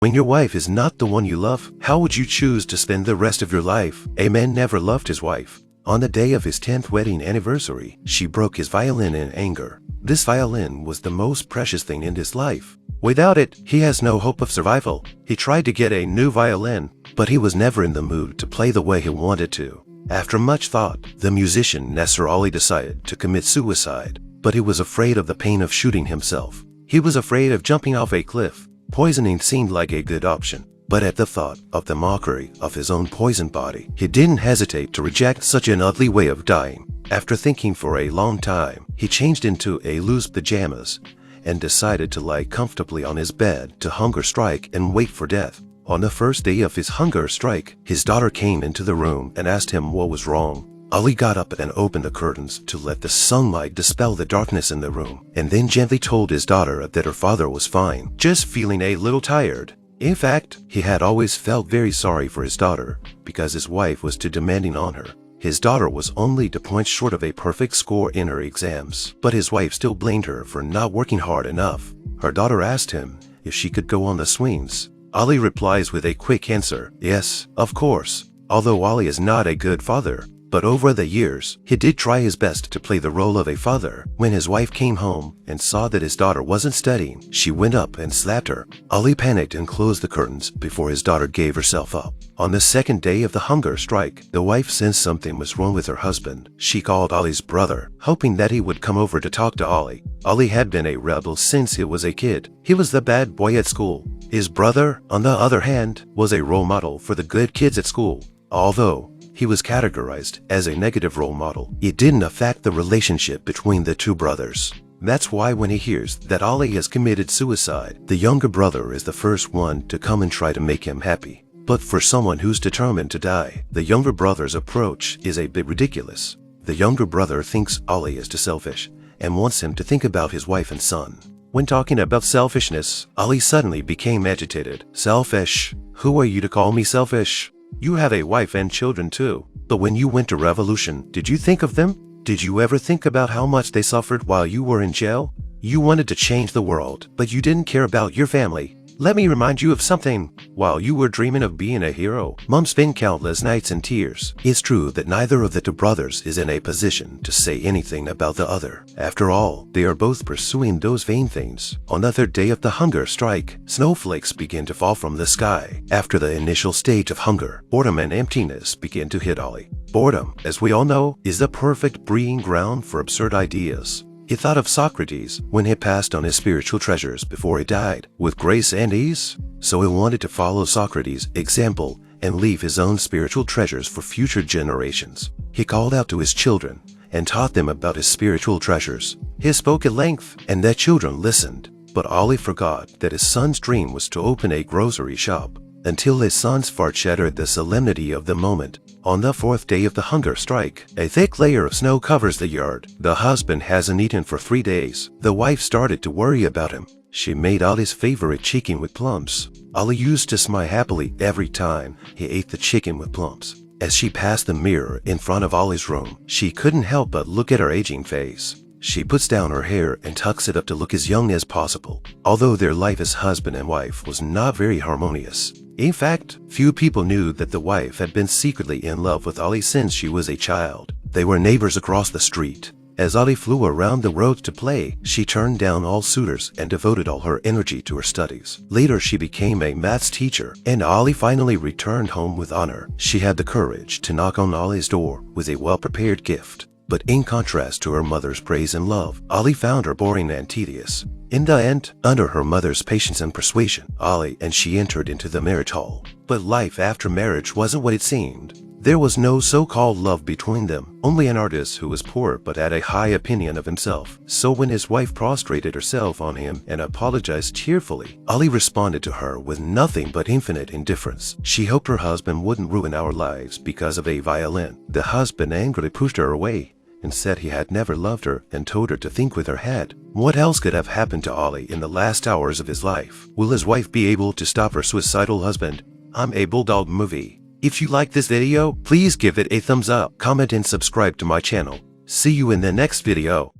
When your wife is not the one you love, how would you choose to spend the rest of your life? A man never loved his wife. On the day of his 10th wedding anniversary, she broke his violin in anger. This violin was the most precious thing in his life. Without it, he has no hope of survival. He tried to get a new violin, but he was never in the mood to play the way he wanted to. After much thought, the musician Nasser Ali decided to commit suicide, but he was afraid of the pain of shooting himself. He was afraid of jumping off a cliff. Poisoning seemed like a good option, but at the thought of the mockery of his own poisoned body, he didn't hesitate to reject such an ugly way of dying. After thinking for a long time, he changed into a loose pajamas and decided to lie comfortably on his bed to hunger strike and wait for death. On the first day of his hunger strike, his daughter came into the room and asked him what was wrong. Ali got up and opened the curtains to let the sunlight dispel the darkness in the room, and then gently told his daughter that her father was fine, just feeling a little tired. In fact, he had always felt very sorry for his daughter because his wife was too demanding on her. His daughter was only 2 points short of a perfect score in her exams, but his wife still blamed her for not working hard enough. Her daughter asked him if she could go on the swings. Ali replies with a quick answer, yes, of course. Although Ali is not a good father, but over the years, he did try his best to play the role of a father. When his wife came home and saw that his daughter wasn't studying, she went up and slapped her. Ali panicked and closed the curtains before his daughter gave herself up. On the second day of the hunger strike, the wife sensed something was wrong with her husband. She called Ali's brother, hoping that he would come over to talk to Ali. Ali had been a rebel since he was a kid. He was the bad boy at school. His brother, on the other hand, was a role model for the good kids at school. Although he was categorized as a negative role model, it didn't affect the relationship between the two brothers. That's why when he hears that Ali has committed suicide, the younger brother is the first one to come and try to make him happy. But for someone who's determined to die, the younger brother's approach is a bit ridiculous. The younger brother thinks Ali is too selfish and wants him to think about his wife and son. When talking about selfishness, Ali suddenly became agitated. Selfish? Who are you to call me selfish? You have a wife and children too. But when you went to revolution, did you think of them? Did you ever think about how much they suffered while you were in jail? You wanted to change the world, but you didn't care about your family. Let me remind you of something. While you were dreaming of being a hero, Mom spent countless nights in tears. It's true that neither of the two brothers is in a position to say anything about the other. After all, they are both pursuing those vain things. On the third day of the hunger strike, snowflakes began to fall from the sky. After the initial stage of hunger, boredom and emptiness began to hit Ali. Boredom, as we all know, is the perfect breeding ground for absurd ideas. He thought of Socrates when he passed on his spiritual treasures before he died, with grace and ease. So he wanted to follow Socrates' example and leave his own spiritual treasures for future generations. He called out to his children and taught them about his spiritual treasures. He spoke at length, and their children listened. But Ali forgot that his son's dream was to open a grocery shop, until his son's fart shattered the solemnity of the moment. On the fourth day of the hunger strike, a thick layer of snow covers the yard. The husband hasn't eaten for 3 days. The wife started to worry about him. She made Ali's favorite chicken with plums. Ali used to smile happily every time he ate the chicken with plums. As she passed the mirror in front of Ali's room, she couldn't help but look at her aging face. She puts down her hair and tucks it up to look as young as possible. Although their life as husband and wife was not very harmonious. In fact, few people knew that the wife had been secretly in love with Ali since she was a child. They were neighbors across the street. As Ali flew around the road to play, she turned down all suitors and devoted all her energy to her studies. Later, she became a maths teacher, and Ali finally returned home with honor. She had the courage to knock on Ali's door with a well-prepared gift. But in contrast to her mother's praise and love, Ali found her boring and tedious. In the end, under her mother's patience and persuasion, Ali and she entered into the marriage hall. But life after marriage wasn't what it seemed. There was no so-called love between them, only an artist who was poor but had a high opinion of himself. So when his wife prostrated herself on him and apologized tearfully, Ali responded to her with nothing but infinite indifference. She hoped her husband wouldn't ruin our lives because of a violin. The husband angrily pushed her away and said he had never loved her and told her to think with her head. What else could have happened to Ali in the last hours of his life? Will his wife be able to stop her suicidal husband? I'm a BullDog movie. If you like this video, please give it a thumbs up, comment and subscribe to my channel. See you in the next video.